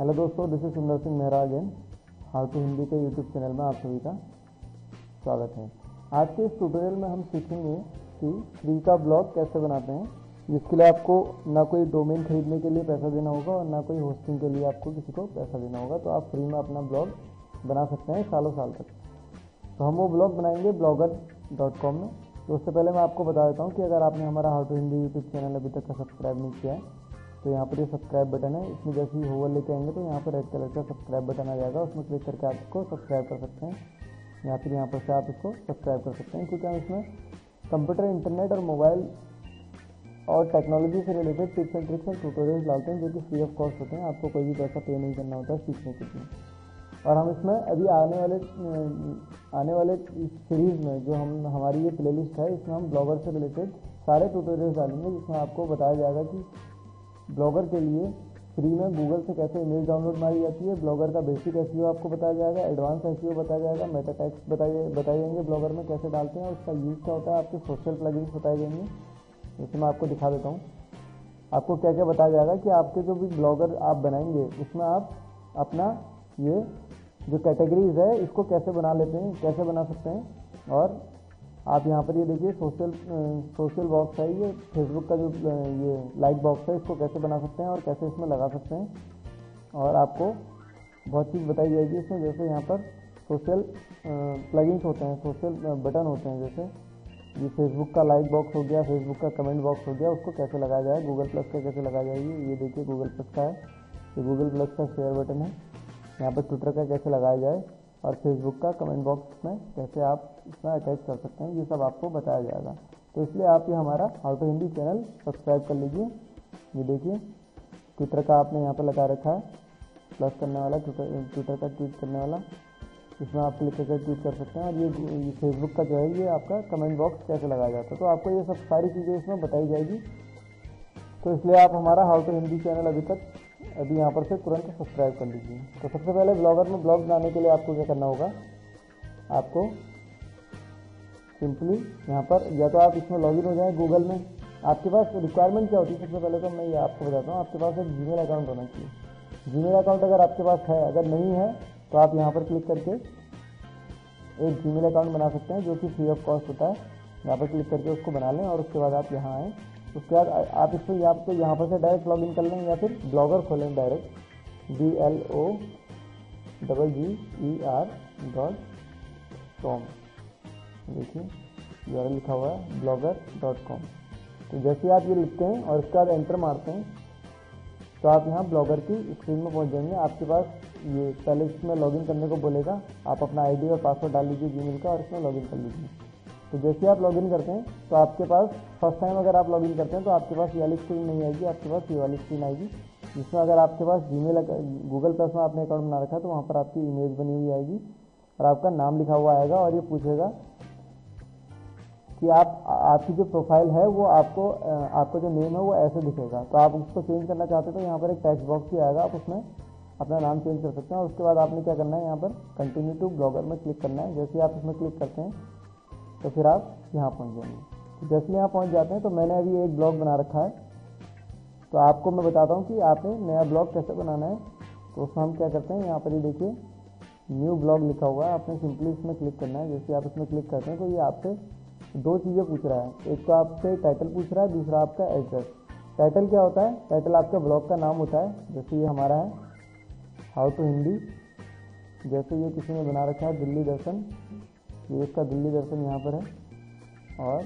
Hello दोस्तों, this is Sundar Singh Mehra again. How to Hindi के YouTube channel में आप सभी का स्वागत है। आज के इस ट्यूटोरियल में हम सीखेंगे कि फ्री का ब्लॉग कैसे बनाते हैं, जिसके लिए आपको ना कोई डोमेन खरीदने के लिए पैसा देना होगा और ना कोई होस्टिंग के लिए आपको किसी को पैसा देना होगा। तो आप फ्री में अपना ब्लॉग बना सकते हैं सालों साल तक। तो हम वो ब्लॉग बनाएंगे blogger.com में। तो उससे पहले मैं आपको बता देता हूँ कि अगर आपने हमारा how to Hindi YouTube channel अभी तक का सब्सक्राइब नहीं किया है तो यहाँ पर ये सब्सक्राइब बटन है, इसमें जैसे ही होवर लेके आएंगे तो यहाँ पर रेड कलर का सब्सक्राइब बटन आ जाएगा, उसमें क्लिक करके आप इसको सब्सक्राइब कर सकते हैं या फिर यहाँ पर से आप इसको सब्सक्राइब कर सकते हैं, क्योंकि हम इसमें कंप्यूटर, इंटरनेट और मोबाइल और टेक्नोलॉजी से रिलेटेड टिप्स एंड ट्रिक्स और ट्यूटोरियल्स डालते हैं जो कि फ्री ऑफ कॉस्ट होते हैं। आपको कोई भी पैसा पे नहीं करना होता है सीखने के लिए। और हम इसमें अभी आने वाले सीरीज़ में जो हमारी ये प्लेलिस्ट है, इसमें हम ब्लॉगर से रिलेटेड सारे ट्यूटोरियल्स डालेंगे, जिसमें आपको बताया जाएगा कि ब्लॉगर के लिए फ्री में गूगल से कैसे इमेज डाउनलोड मारी जाती है, ब्लॉगर का बेसिक एसईओ आपको बताया जाएगा, एडवांस एसईओ बताया जाएगा, मेटा टैग्स बताए जाएंगे ब्लॉगर में कैसे डालते हैं, उसका यूज़ क्या होता है, आपके सोशल प्लगइन्स बताए जाएंगे। जैसे मैं आपको दिखा देता हूँ आपको क्या क्या बताया जाएगा कि आपके जो भी ब्लॉगर आप बनाएंगे उसमें आप अपना ये जो कैटेगरीज है इसको कैसे बना लेते हैं, कैसे बना सकते हैं। और आप यहाँ पर ये देखिए सोशल बॉक्स है, ये फेसबुक का जो ये लाइक बॉक्स है, इसको कैसे बना सकते हैं और कैसे इसमें लगा सकते हैं। और आपको बहुत चीज़ बताई जाएगी इसमें, जैसे यहाँ पर सोशल प्लगइन्स होते हैं, सोशल बटन होते हैं, जैसे ये फेसबुक का लाइक बॉक्स हो गया, फेसबुक का कमेंट बॉक्स हो गया, उसको कैसे लगाया जाए, गूगल प्लस का कैसे लगाया जाएगी, ये देखिए गूगल प्लस का है, ये गूगल प्लस का शेयर बटन है, यहाँ पर ट्विटर का कैसे लगाया जाए और फेसबुक का कमेंट बॉक्स में कैसे आप इसमें अटैच कर सकते हैं, ये सब आपको बताया जाएगा। तो इसलिए आप ये हमारा how to Hindi channel subscribe कर लीजिए। ये देखिए ट्विटर का आपने यहाँ पर लगा रखा है प्लस करने वाला, ट्विटर का ट्वीट करने वाला, इसमें आप क्लिक करके ट्वीट कर सकते हैं। और ये फेसबुक का जो है ये आपका कमेंट बॉक्स कैसे लगाया जाता है, तो आपको ये सब सारी चीज़ें इसमें बताई जाएगी। तो इसलिए आप हमारा हाउ टू हिंदी चैनल अभी यहाँ पर से तुरंत सब्सक्राइब कर लीजिए। तो सबसे पहले ब्लॉगर में ब्लॉग बनाने के लिए आपको क्या करना होगा, आपको सिंपली यहाँ पर या तो आप इसमें लॉगिन हो जाए गूगल में। आपके पास रिक्वायरमेंट क्या होती है, सबसे पहले तो मैं ये आपको बताता हूँ, आपके पास एक जीमेल अकाउंट होना चाहिए। जीमेल अकाउंट अगर आपके पास है, अगर नहीं है तो आप यहाँ पर क्लिक करके एक जीमेल अकाउंट बना सकते हैं जो कि फ्री ऑफ कॉस्ट होता है। यहाँ पर क्लिक करके उसको बना लें और उसके बाद आप यहाँ आएँ। उसके बाद आप इसको यहाँ पर से डायरेक्ट लॉगिन कर लें या फिर ब्लॉगर खोलें डायरेक्ट blogger.com। देखिए URL लिखा हुआ है blogger.com। तो जैसे आप ये लिखते हैं और उसके बाद एंटर मारते हैं तो आप यहाँ ब्लॉगर की स्क्रीन में पहुँच जाएंगे। आपके पास ये पहले इसमें लॉगिन करने को बोलेगा, आप अपना आईडी और पासवर्ड डाल लीजिए जीमेल का और इसमें लॉगिन कर लीजिए। तो जैसे आप लॉगिन करते हैं तो आपके पास फर्स्ट टाइम अगर आप लॉगिन करते हैं तो आपके पास ये वाली स्क्रीन नहीं आएगी, आपके पास ये वाली स्क्रीन आएगी, जिसमें अगर आपके पास जीमेल गूगल प्लस में आपने अकाउंट बना रखा है तो वहाँ पर आपकी इमेज बनी हुई आएगी और आपका नाम लिखा हुआ आएगा और ये पूछेगा कि आपकी जो प्रोफाइल है वो आपका जो नेम है वो ऐसे दिखेगा। तो आप उसको चेंज करना चाहते हैं तो यहाँ पर एक टेक्स्ट बॉक्स भी आएगा, आप उसमें अपना नाम चेंज कर सकते हैं। और उसके बाद आपने क्या करना है, यहाँ पर कंटिन्यू टू ब्लॉगर में क्लिक करना है। जैसे आप इसमें क्लिक करते हैं तो फिर आप यहाँ पहुँच जाएंगे। तो जैसे यहाँ पहुँच जाते हैं तो मैंने अभी एक ब्लॉग बना रखा है, तो आपको मैं बताता हूँ कि आपने नया ब्लॉग कैसे बनाना है। तो उसमें हम क्या करते हैं, यहाँ पर ये देखिए न्यू ब्लॉग लिखा हुआ है, आपने सिंपली इसमें क्लिक करना है। जैसे आप इसमें क्लिक करते हैं तो ये आपसे दो चीज़ें पूछ रहा है, एक तो आपसे टाइटल पूछ रहा है, दूसरा आपका एड्रेस। टाइटल क्या होता है, टाइटल आपका ब्लॉग का नाम होता है। जैसे ये हमारा है हाउ टू हिंदी, जैसे ये किसी ने बना रखा है दिल्ली दर्शन, ये इसका दिल्ली दर्शन यहाँ पर है, और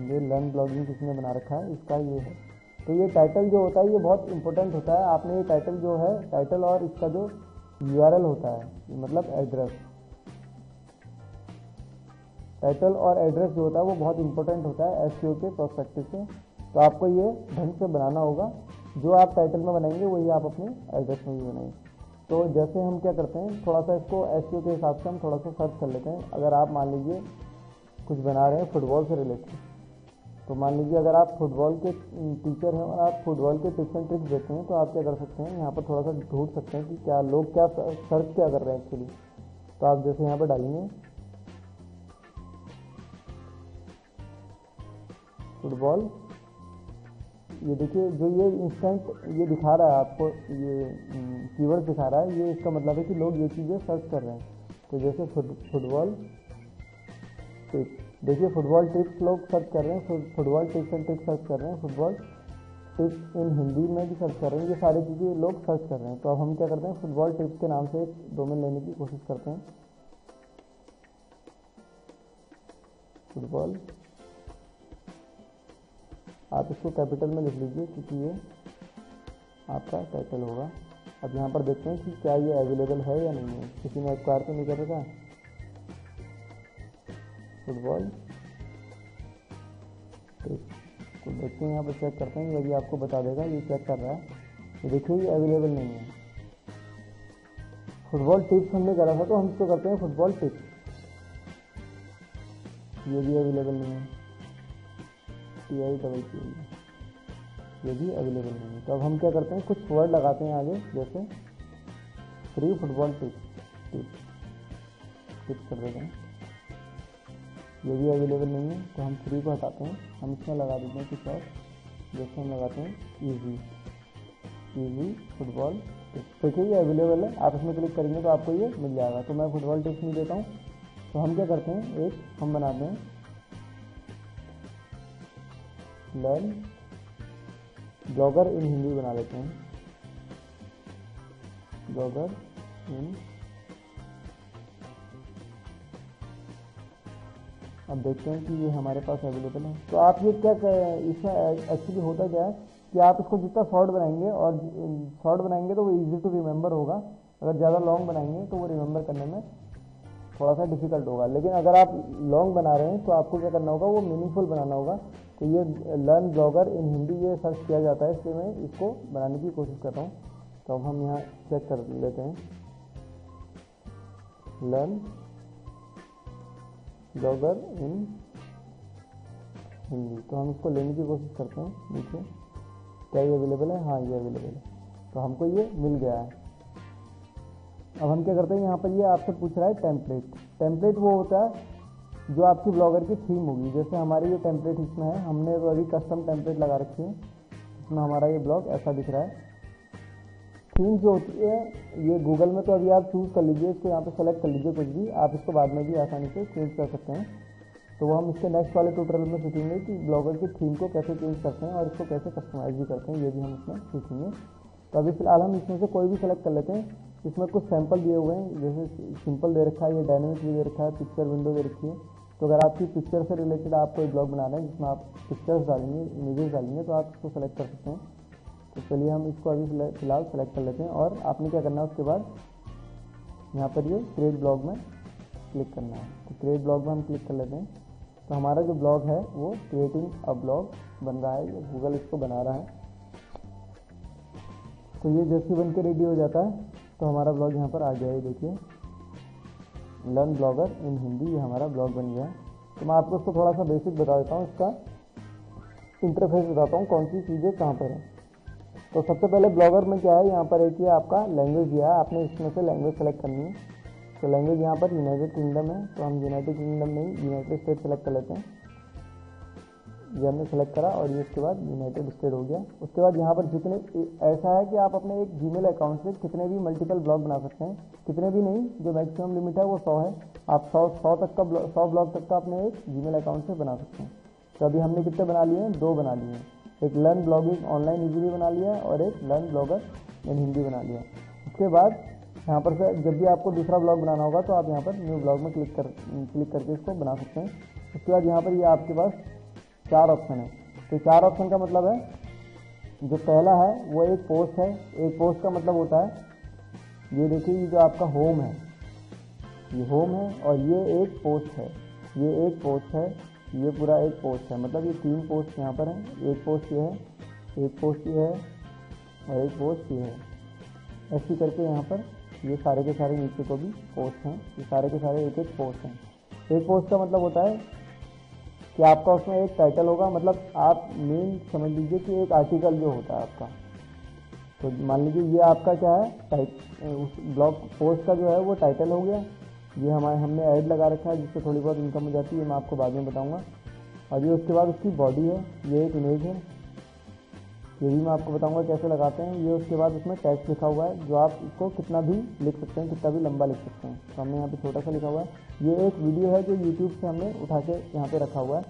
ये लर्न ब्लॉगिंग किसी ने बना रखा है, इसका ये है। तो ये टाइटल जो होता है ये बहुत इंपॉर्टेंट होता है। आपने ये टाइटल जो है, टाइटल और इसका जो URL होता है मतलब एड्रेस, टाइटल और एड्रेस जो होता है वो बहुत इंपॉर्टेंट होता है SEO के पर्सपेक्टिव से। तो आपको ये ढंग से बनाना होगा, जो आप टाइटल में बनाएंगे वही आप अपने एड्रेस में भी बनाएंगे। तो जैसे हम क्या करते हैं, थोड़ा सा इसको SEO के हिसाब से हम थोड़ा सा सर्च कर लेते हैं। अगर आप मान लीजिए कुछ बना रहे हैं फुटबॉल से रिलेटेड, तो मान लीजिए अगर आप फुटबॉल के टीचर हैं और आप फुटबॉल के टिप्स एंड ट्रिक्स देते हैं, तो आप क्या कर सकते हैं, यहाँ पर थोड़ा सा ढूंढ सकते हैं कि क्या लोग क्या सर्च क्या कर रहे हैं एक्चुअली। तो आप जैसे यहाँ पर डालेंगे फुटबॉल, ये देखिए जो ये इंस्टेंट ये दिखा रहा है आपको, ये कीवर्ड दिखा रहा है, ये इसका मतलब है कि लोग ये चीज़ें सर्च कर रहे हैं। तो जैसे फुटबॉल टिप्स, देखिए फुटबॉल टिप्स लोग सर्च कर रहे हैं, football tips and tricks search कर रहे हैं, फुटबॉल टिप्स इन हिंदी में भी सर्च कर रहे हैं, ये सारी चीज़ें लोग सर्च कर रहे हैं। तो अब हम क्या करते हैं, फुटबॉल टिप्स के नाम से एक डोमेन लेने की कोशिश करते हैं। फुटबॉल, आप इसको कैपिटल में लिख लीजिए क्योंकि ये आपका टाइटल होगा। अब यहाँ पर देखते हैं कि क्या ये अवेलेबल है या नहीं है, किसी ने एक्वायर तो नहीं कर रखा। फुटबॉल तो देखते हैं, यहाँ पर चेक करते हैं, यदि आपको बता देगा, ये चेक कर रहा है, तो देखिए ये अवेलेबल नहीं है। फुटबॉल टिप्स हमने करा था तो हम इसको करते हैं फुटबॉल टिप्स, ये भी अवेलेबल नहीं है, TIPP ये भी अवेलेबल नहीं है। तो अब हम क्या करते हैं, कुछ वर्ड लगाते हैं आगे, जैसे फ्री फुटबॉल टिप्स कर देते हैं, ये भी अवेलेबल नहीं है। तो हम फ्री को हटाते हैं, हम इसमें लगा देते हैं कुछ और, जैसे हम लगाते हैं इजी फुटबॉल टिप्स। देखिए ये अवेलेबल है, आप इसमें क्लिक करेंगे तो आपको ये मिल जाएगा। तो मैं फुटबॉल टिप्स नहीं देता हूँ, तो हम क्या करते हैं, एक हम बनाते हैं लर्न ब्लॉगर इन हिंदी बना लेते हैं, ब्लॉगर इन। अब देखते हैं कि ये हमारे पास अवेलेबल है। तो आप ये क्या इसमें एक्चुअली होता क्या है कि आप इसको जितना शॉर्ट बनाएंगे और शॉर्ट बनाएंगे तो वो इजी टू रिमेंबर होगा, अगर ज़्यादा लॉन्ग बनाएंगे तो वो रिमेंबर करने में थोड़ा सा डिफिकल्ट होगा। लेकिन अगर आप लॉन्ग बना रहे हैं तो आपको क्या करना होगा, वो मीनिंगफुल बनाना होगा। तो ये लर्न ब्लॉगर इन हिंदी ये सर्च किया जाता है, इसलिए मैं इसको बनाने की कोशिश कर रहा हूँ। तो अब हम यहाँ चेक कर लेते हैं, लर्न ब्लॉगर इन हिंदी। तो हम इसको लेने की कोशिश करते हैं नीचे, क्या ये अवेलेबल है, हाँ ये अवेलेबल है। तो हमको ये मिल गया है। अब हम क्या करते हैं, यहाँ पर ये आपसे पूछ रहा है टेम्पलेट वो होता है जो आपकी ब्लॉगर की थीम होगी। जैसे हमारी ये टेम्पलेट इसमें है, हमने तो अभी कस्टम टेम्पलेट लगा रखी है, इसमें हमारा ये ब्लॉग ऐसा दिख रहा है। थीम जो होती है ये गूगल में, तो अभी आप चूज़ कर लीजिए, इसको यहाँ पे सेलेक्ट कर लीजिए कुछ भी, आप इसको बाद में भी आसानी से चेंज कर सकते हैं। तो वो हम इसके नेक्स्ट वाले ट्यूटोरियल में सीखेंगे कि ब्लॉगर की थीम को कैसे चेंज करते हैं और इसको कैसे कस्टमाइज भी करते हैं, ये भी हम इसमें सीखेंगे। तो अभी फिलहाल हम इसमें से कोई भी सेलेक्ट कर लेते हैं। इसमें कुछ सैंपल दिए हुए हैं, जैसे सिंपल दे रखा है, ये डायनेमिक भी दे रखा है, पिक्चर विंडो दे रखी है। तो अगर आपकी पिक्चर से रिलेटेड आप कोई ब्लॉग बना रहे हैं जिसमें आप पिक्चर्स डालेंगे, इमेजेस डालेंगे, तो आप इसको सेलेक्ट कर सकते हैं। तो चलिए हम इसको अभी फिलहाल सेलेक्ट कर लेते हैं। और आपने क्या करना है, उसके बाद यहाँ पर ये क्रिएट ब्लॉग में क्लिक करना है। तो क्रिएट ब्लॉग में हम क्लिक कर लेते हैं। तो हमारा जो ब्लॉग है वो क्रिएटिंग अ ब्लॉग बन रहा है, गूगल इसको बना रहा है। तो ये जैसे बन के रेडी हो जाता है तो हमारा ब्लॉग यहाँ पर आ गया है। देखिए लर्न ब्लॉगर इन हिंदी, ये हमारा ब्लॉग बन गया है। तो मैं आपको इसको थोड़ा सा बेसिक बता देता हूँ, इसका इंटरफेस बताता हूँ, कौन सी चीज़ें कहाँ पर है। तो सबसे पहले ब्लॉगर में क्या है, यहाँ पर एक ये आपका लैंग्वेज दिया है, आपने इसमें से लैंग्वेज सेलेक्ट करनी है। तो लैंग्वेज यहाँ पर यूनाइटेड किंगडम है, तो हम यूनाइटेड किंगडम नहीं यूनाइटेड स्टेट सेलेक्ट कर लेते हैं। ये हमने सेलेक्ट करा और ये उसके बाद यूनाइटेड स्टेट हो गया। उसके बाद यहाँ पर जितने, ऐसा है कि आप अपने एक जीमेल अकाउंट से कितने भी मल्टीपल ब्लॉग बना सकते हैं, कितने भी नहीं, जो मैक्सिमम लिमिट है वो 100 है। आप 100 ब्लॉग तक का अपने एक जीमेल अकाउंट से बना सकते हैं। तो अभी हमने कितने बना लिए हैं, 2 बना लिए हैं। एक लर्न ब्लॉगिंग ऑनलाइन इजीली बना लिया है और एक लर्न ब्लॉगर इन हिंदी बना लिया। उसके बाद यहाँ पर से जब भी आपको दूसरा ब्लॉग बनाना होगा तो आप यहाँ पर न्यू ब्लॉग में क्लिक करके इसको बना सकते हैं। उसके बाद यहाँ पर ये आपके पास 4 ऑप्शन है। तो 4 ऑप्शन का मतलब है, जो पहला है वो एक पोस्ट है। एक पोस्ट का मतलब होता है, ये देखिए ये जो आपका होम है, ये होम है और ये एक पोस्ट है, ये एक पोस्ट है, ये पूरा एक पोस्ट है। मतलब ये 3 पोस्ट यहाँ पर हैं, एक पोस्ट ये है, एक पोस्ट ये है और एक पोस्ट ये है। ऐसे करके यहाँ पर ये सारे के सारे नीचे को भी पोस्ट हैं, ये सारे के सारे एक एक पोस्ट हैं। एक पोस्ट का मतलब होता है कि आपका उसमें एक टाइटल होगा, मतलब आप मेन समझ लीजिए कि एक आर्टिकल जो होता है आपका। तो मान लीजिए ये आपका क्या है, उस ब्लॉग पोस्ट का जो है वो टाइटल हो गया। ये हमने ऐड लगा रखा है जिससे थोड़ी बहुत इनकम हो जाती है, मैं आपको बाद में बताऊंगा। और ये उसके बाद उसकी बॉडी है, ये एक इमेज है, ये भी मैं आपको बताऊंगा कैसे लगाते हैं। ये उसके बाद उसमें टेक्स्ट लिखा हुआ है जो आप इसको कितना भी लिख सकते हैं, कितना भी लंबा लिख सकते हैं। तो हमने यहाँ पे छोटा सा लिखा हुआ है। ये एक वीडियो है जो यूट्यूब से हमने उठा के यहाँ पे रखा हुआ है,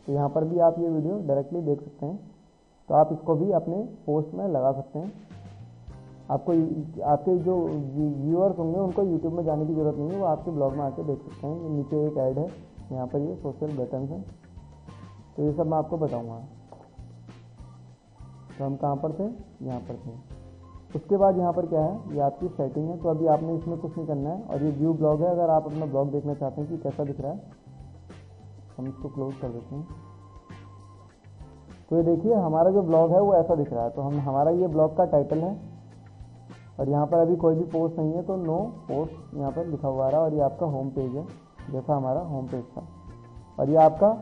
तो यहाँ पर भी आप ये वीडियो डायरेक्टली देख सकते हैं। तो आप इसको भी अपने पोस्ट में लगा सकते हैं। आपको आपके जो व्यूअर्स होंगे उनको यूट्यूब में जाने की ज़रूरत नहीं है, वो आपके ब्लॉग में आके देख सकते हैं। नीचे एक ऐड है, यहाँ पर ये सोशल बटन है, तो ये सब मैं आपको बताऊँगा। तो हम कहाँ पर थे, यहाँ पर थे। उसके बाद यहाँ पर क्या है, ये आपकी सेटिंग है। तो अभी आपने इसमें कुछ नहीं करना है, और ये व्यू ब्लॉग है। अगर आप अपना ब्लॉग देखना चाहते हैं कि कैसा दिख रहा है, हम इसको क्लोज कर देते हैं। तो ये देखिए हमारा जो ब्लॉग है वो ऐसा दिख रहा है। तो हमारा ये ब्लॉग का टाइटल है, और यहाँ पर अभी कोई भी पोस्ट नहीं है, तो नो पोस्ट यहाँ पर लिखा हुआ आ रहा है। और ये आपका होम पेज है, जैसा हमारा होम पेज था। और ये आपका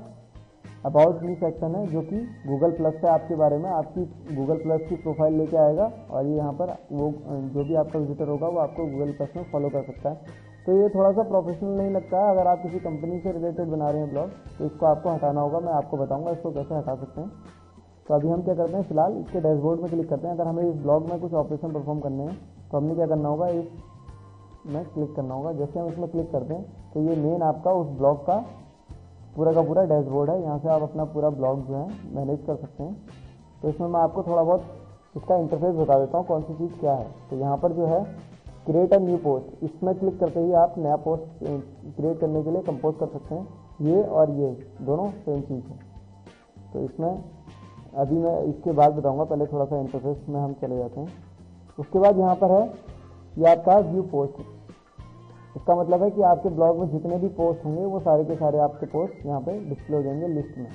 अबाउट मी सेक्शन है, जो कि गूगल प्लस से आपके बारे में, आपकी गूगल प्लस की प्रोफाइल लेके आएगा। और ये यहाँ पर वो जो भी आपका विजिटर होगा वो आपको गूगल प्लस में फॉलो कर सकता है। तो ये थोड़ा सा प्रोफेशनल नहीं लगता है। अगर आप किसी कंपनी से रिलेटेड बना रहे हैं ब्लॉग, तो इसको आपको हटाना होगा। मैं आपको बताऊँगा इसको कैसे हटा सकते हैं। तो अभी हम क्या करते हैं, फिलहाल इसके डैशबोर्ड में क्लिक करते हैं। अगर हमें इस ब्लॉग में कुछ ऑपरेशन परफॉर्म करने हैं, तो हमने क्या करना होगा, इसमें क्लिक करना होगा। जैसे हम इसमें क्लिक करते हैं, तो ये मेन आपका उस ब्लॉग का पूरा डैशबोर्ड है। यहाँ से आप अपना पूरा ब्लॉग जो है मैनेज कर सकते हैं। तो इसमें मैं आपको थोड़ा बहुत इसका इंटरफेस बता देता हूँ, कौन सी चीज़ क्या है। तो यहाँ पर जो है क्रिएट अ न्यू पोस्ट, इसमें क्लिक करते ही आप नया पोस्ट क्रिएट करने के लिए कंपोज कर सकते हैं। ये और ये दोनों सेम चीज़ है। तो इसमें अभी मैं इसके बाद बताऊंगा, पहले थोड़ा सा इंटरफेस में हम चले जाते हैं। उसके बाद यहाँ पर है ये आपका व्यू पोस्ट। इसका मतलब है कि आपके ब्लॉग में जितने भी पोस्ट होंगे वो सारे के सारे आपके पोस्ट यहाँ पे डिस्प्ले हो जाएंगे लिस्ट में।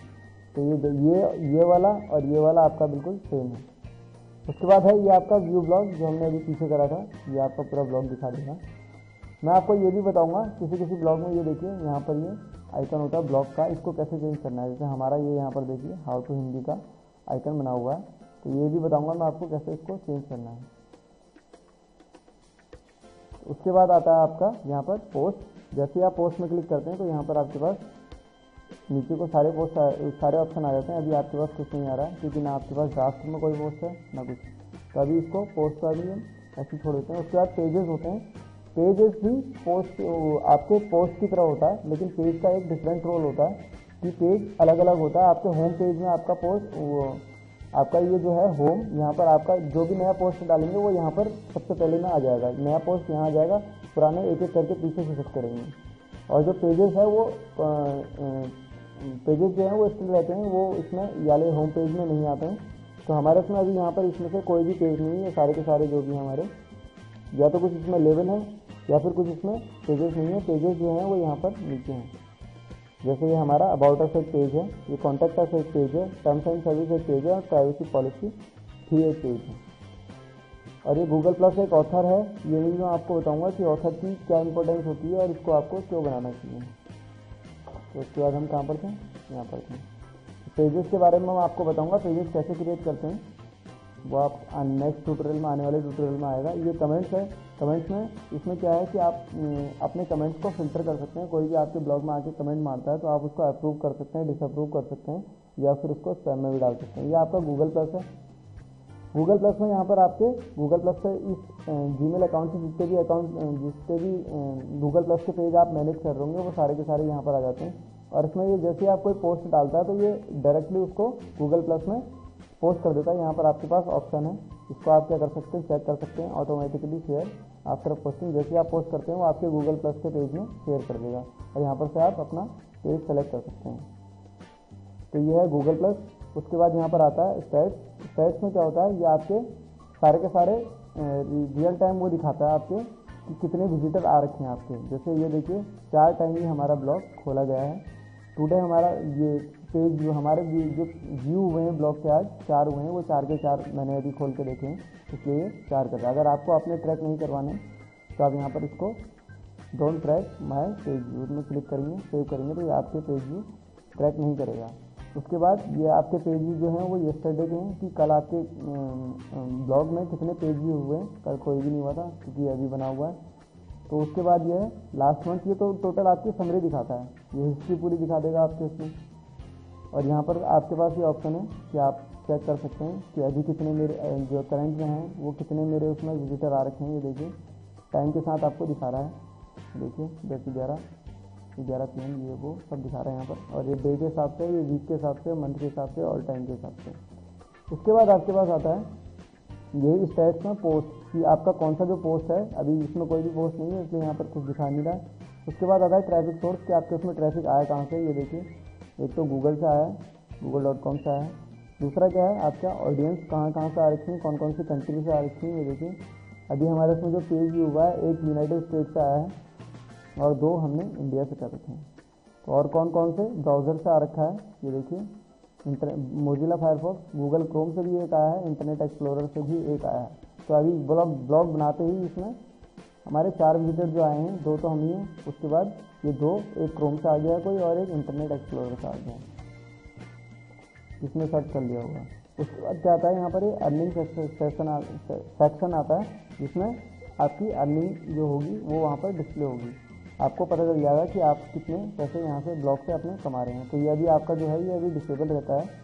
तो ये वाला और ये वाला आपका बिल्कुल सेम है। उसके बाद है ये आपका व्यू ब्लॉग, जो हमने अभी पीछे करा था। ये आपका पूरा ब्लॉग दिखा देगा। मैं आपको ये भी बताऊंगा, किसी ब्लॉग में ये देखिए यहाँ पर ये आइकन होता है ब्लॉग का, इसको कैसे चेंज करना है। जैसे हमारा ये यहाँ पर देखिए हाउ टू हिंदी का आइकन बना हुआ है, तो ये भी बताऊंगा मैं आपको कैसे इसको चेंज करना है। उसके बाद आता है आपका यहाँ पर पोस्ट। जैसे आप पोस्ट में क्लिक करते हैं, तो यहाँ पर आपके पास नीचे को सारे ऑप्शन आ जाते हैं। अभी आपके पास कुछ नहीं आ रहा है, क्योंकि ना आपके पास ड्राफ्ट में कोई पोस्ट है ना कुछ। तो अभी इसको पोस्ट का भी हम ऐसे छोड़ देते हैं। उसके बाद पेजेस होते हैं। पेजेस भी पोस्ट आपके पोस्ट की तरह होता है, लेकिन पेज का एक डिफरेंट रोल होता है कि पेज अलग अलग होता है। आपके होम पेज में आपका पोस्ट आपका ये जो है होम, यहाँ पर आपका जो भी नया पोस्ट डालेंगे वो यहाँ पर सबसे पहले में आ जाएगा। नया पोस्ट यहाँ आ जाएगा, पुराने एक एक करके पीछे से शिफ्ट करेंगे। और जो पेजेस है वो पेजेस जो हैं वो स्टिल रहते हैं, वो इसमें वाले होम पेज में नहीं आते हैं। तो हमारे इसमें अभी यहाँ पर इसमें से कोई भी पेज नहीं है। सारे के सारे जो भी हमारे या तो कुछ इसमें लेवल है या फिर कुछ इसमें पेजेस नहीं है। पेजेस जो हैं वो यहाँ पर नीचे हैं। जैसे ये हमारा अबाउट अस एक पेज है, ये कॉन्टैक्ट अस एक पेज है, टर्म्स एंड सर्विस एक पेज है, और प्राइवेसी पॉलिसी भी एक पेज है। और ये गूगल प्लस एक ऑथर है। ये भी मैं आपको बताऊंगा कि ऑथर की क्या इंपॉर्टेंस होती है और इसको आपको क्यों बनाना चाहिए। तो उसके बाद हम कहाँ पर थे, यहाँ पर थे। पेजेस के बारे में मैं आपको बताऊँगा, पेजेस कैसे क्रिएट करते हैं वो आप नेक्स्ट ट्यूटोरियल में, आने वाले ट्यूटोरियल में आएगा। ये कमेंट्स है। कमेंट्स में इसमें क्या है कि आप अपने कमेंट्स को फिल्टर कर सकते हैं। कोई भी आपके ब्लॉग में आके कमेंट मारता है तो आप उसको अप्रूव कर सकते हैं, डिसअप्रूव कर सकते हैं, या फिर उसको स्पैम में भी डाल सकते हैं। ये आपका गूगल प्लस है। गूगल प्लस में यहाँ पर आपके गूगल प्लस से इस जीमेल अकाउंट से जितने भी गूगल प्लस के पेज आप मैनेज कर रहे होंगे वो सारे के सारे यहाँ पर आ जाते हैं। और इसमें ये जैसे आप कोई पोस्ट डालता है तो ये डायरेक्टली उसको गूगल प्लस में पोस्ट कर देता है। यहाँ पर आपके पास ऑप्शन है, इसको आप क्या कर सकते हैं, चेक कर सकते हैं, ऑटोमेटिकली शेयर आफ्टर पोस्टिंग। जैसे आप पोस्ट करते हैं वो आपके गूगल प्लस के पेज में शेयर कर देगा, और यहाँ पर से आप अपना पेज सेलेक्ट कर सकते हैं। तो ये है गूगल प्लस। उसके बाद यहाँ पर आता है स्टैट्स। स्टैट्स में क्या होता है, ये आपके सारे के सारे रियल टाइम वो दिखाता है आपके कि कितने विजिटर आ रखे हैं आपके। जैसे ये देखिए 4 टाइम ही हमारा ब्लॉग खोला गया है। टुडे हमारा ये पेज जो हमारे जो व्यू हुए हैं ब्लॉग के आज 4 हुए हैं, वो 4 के 4 मैंने अभी खोल के देखे हैं, इसलिए ये 4 कर रहा है। अगर आपको अपने ट्रैक नहीं करवाने तो आप यहाँ पर इसको don't track my page view में क्लिक करेंगे, सेव करेंगे, तो ये आपके पेज व्यू ट्रैक नहीं करेगा। उसके बाद ये आपके पेज व्यू जो हैं वो येस्टरडे के हैं कि कल आपके ब्लॉग में कितने पेज व्यू हुए हैं। कल कोई भी नहीं हुआ था क्योंकि अभी बना हुआ है। तो उसके बाद ये है लास्ट मंथ। ये तो टोटल आपकी समरी दिखाता है, ये हिस्ट्री पूरी दिखा देगा आपके इसमें। और यहाँ पर आपके पास ये ऑप्शन है कि आप चेक कर सकते हैं कि अभी कितने मेरे जो करंट में हैं वो कितने मेरे उसमें विजिटर आ रखे हैं। ये देखिए टाइम के साथ आपको दिखा रहा है, देखिए 10:11 PM ये वो सब दिखा रहे हैं यहाँ पर। और ये डे के हिसाब से, ये वीक के हिसाब से, मंथ के हिसाब से और टाइम के हिसाब से। उसके बाद आपके पास आता है यही स्टैट्स में पोस्ट कि आपका कौन सा जो पोस्ट है, अभी इसमें कोई भी पोस्ट नहीं है इसलिए यहाँ पर कुछ दिखा नहीं रहा है। उसके बाद आता है ट्रैफिक सोर्स कि आपके उसमें ट्रैफिक आया कहाँ से। ये देखिए एक तो गूगल से आया है, google.com से आया है। दूसरा क्या है आपका ऑडियंस कहाँ से आ रखी है, कौन कौन सी कंट्री से आ रखी है। ये देखिए अभी हमारे उसमें जो पेज व्यू हुआ है, एक यूनाइटेड स्टेट से आया है और 2 हमने इंडिया से कर रखे हैं। तो और कौन कौन से ब्राउज़र से आ रखा है, ये देखिए मोजिला फायरफॉक्स, गूगल क्रोम से भी एक आया है, इंटरनेट एक्सप्लोरर से भी एक आया है। तो अभी ब्लॉग बनाते ही इसमें हमारे 4 विजिटर जो आए हैं, 2 तो हम ही हैं, उसके बाद ये 2 एक क्रोम से आ गया कोई और एक इंटरनेट एक्सप्लोरर से आ गया, इसमें सर्च कर लिया होगा। उसके बाद क्या आता है यहाँ पर ये अर्निंग सेक्शन आता है जिसमें आपकी अर्निंग जो होगी वो वहाँ पर डिस्प्ले होगी। आपको पता चल जाएगा कि आप कितने पैसे यहाँ से ब्लॉग से अपने कमा रहे हैं। तो ये अभी आपका जो है ये अभी डिसेबल रहता है।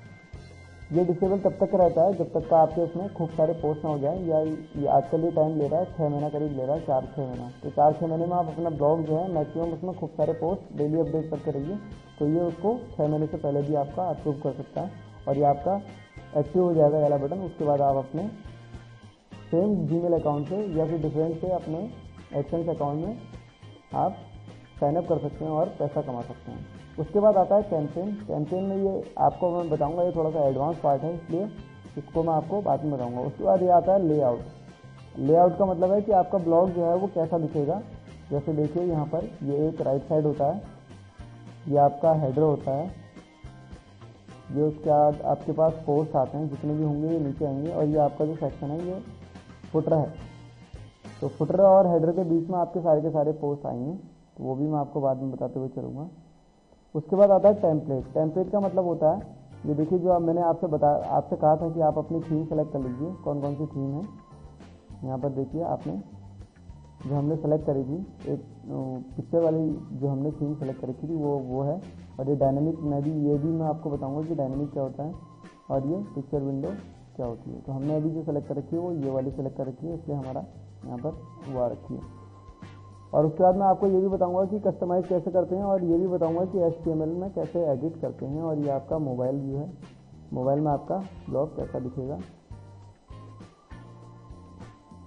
ये डिसेबल तब तक रहता है जब तक का आपके उसमें खूब सारे पोस्ट ना हो जाए, या ये आजकल ये टाइम ले रहा है 6 महीना करीब ले रहा है, 4-6 महीना। तो 4-6 महीने में आप अपना ब्लॉग जो है मैक्सिमम उसमें खूब सारे पोस्ट डेली अपडेट करते रहिए। तो ये उसको 6 महीने से पहले भी आपका अप्रूव कर सकता है और ये आपका एक्टिव हो जाएगा वाला बटन। उसके बाद आप अपने सेम जीमेल अकाउंट से या फिर डिफरेंट से अपने एडसेंस अकाउंट में आप साइनअप कर सकते हैं और पैसा कमा सकते हैं। उसके बाद आता है कैंपेन में ये आपको मैं बताऊंगा, ये थोड़ा सा एडवांस पार्ट है इसलिए इसको मैं आपको बाद में बताऊंगा। उसके बाद ये आता है लेआउट का मतलब है कि आपका ब्लॉग जो है वो कैसा दिखेगा। जैसे देखिए यहाँ पर ये एक राइट साइड होता है, ये आपका हेडर होता है, ये उसके बाद आपके पास पोस्ट आते हैं जितने भी होंगे ये नीचे आएंगे, और ये आपका जो सेक्शन है ये फुटर है। तो फुटर और हेडर के बीच में आपके सारे के सारे पोस्ट आएंगे, तो वो भी मैं आपको बाद में बताते हुए चलूँगा। उसके बाद आता है टेम्पलेट का मतलब होता है ये देखिए जो मैंने आपसे कहा था कि आप अपनी थीम सेलेक्ट कर लीजिए, कौन कौन सी थीम है। यहाँ पर देखिए आपने जो हमने सेलेक्ट करी थी, एक पिक्चर वाली जो हमने थीम सेलेक्ट करी थी वो है। और ये डायनेमिक ये भी मैं आपको बताऊंगा कि डायनेमिक क्या होता है और ये पिक्चर विंडो क्या होती है। तो हमने अभी जो सेलेक्ट कर रखी है वो ये वाली सेलेक्ट कर रखी है, इसलिए हमारा यहाँ पर वो आ रखी है। और उसके बाद मैं आपको ये भी बताऊंगा कि कस्टमाइज़ कैसे करते हैं और ये भी बताऊंगा कि HTML में कैसे एडिट करते हैं। और ये आपका मोबाइल व्यू है, मोबाइल में आपका ब्लॉग कैसा दिखेगा।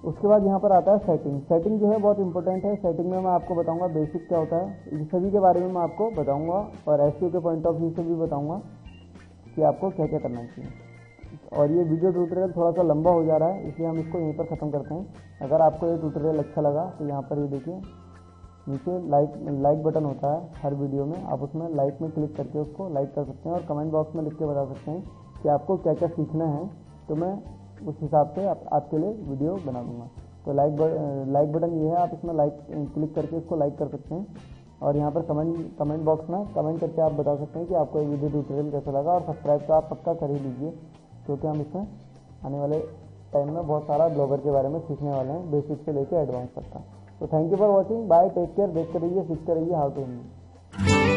उसके बाद यहाँ पर आता है सेटिंग जो है बहुत इंपॉर्टेंट है। सेटिंग में मैं आपको बताऊंगा बेसिक क्या होता है, इन सभी के बारे में मैं आपको बताऊंगा और SEO के पॉइंट ऑफ व्यू से भी बताऊंगा कि आपको क्या क्या करना चाहिए। और ये वीडियो ट्यूटोरियल थोड़ा सा लंबा हो जा रहा है इसलिए हम इसको यहीं पर ख़त्म करते हैं। अगर आपको ये ट्यूटोरियल अच्छा लगा तो यहाँ पर ये देखिए नीचे लाइक बटन होता है हर वीडियो में, आप उसमें लाइक में क्लिक करके उसको लाइक कर सकते हैं और कमेंट बॉक्स में लिख के बता सकते हैं कि आपको क्या क्या सीखना है, तो मैं उस हिसाब से आपके लिए वीडियो बना दूँगा। तो लाइक बटन ये है, आप इसमें क्लिक करके इसको लाइक कर सकते हैं। और यहाँ पर कमेंट बॉक्स में कमेंट करके आप बता सकते हैं कि आपको ये वीडियो ट्यूटोरियल कैसा लगा। और सब्सक्राइब तो आप पक्का कर ही लीजिए क्योंकि हम इसमें आने वाले टाइम में बहुत सारा ब्लॉगर के बारे में सीखने वाले हैं, बेसिक से लेकर एडवांस तक का। तो thank you for watching, bye, take care, देखते रहिए, सीखते रहिए हाउ टू हिंदी।